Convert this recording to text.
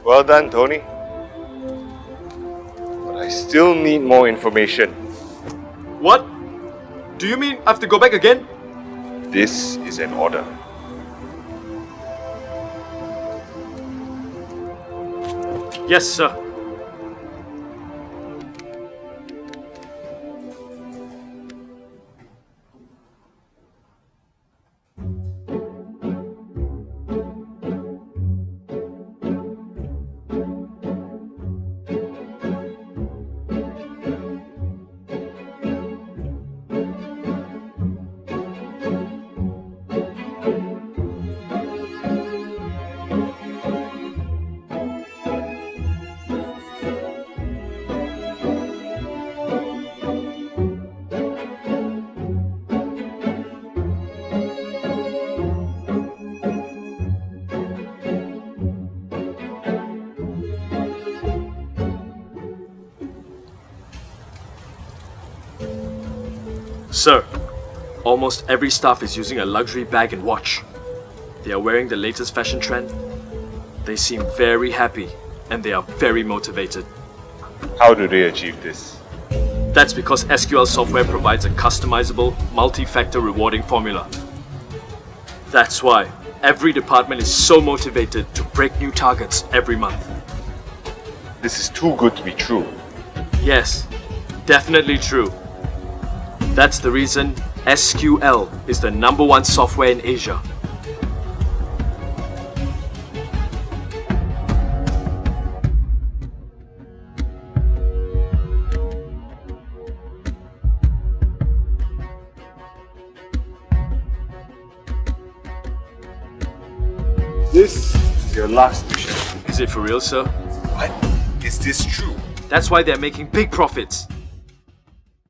Well done, Tony. But I still need more information. What? Do you mean I have to go back again? This is an order. Yes, sir. Sir, almost every staff is using a luxury bag and watch. They are wearing the latest fashion trend. They seem very happy and they are very motivated. How do they achieve this? That's because SQL software provides a customizable, multi-factor rewarding formula. That's why every department is so motivated to break new targets every month. This is too good to be true. Yes, definitely true. That's the reason SQL is the #1 software in Asia. This is your last mission. Is it for real, sir? What? Is this true? That's why they're making big profits.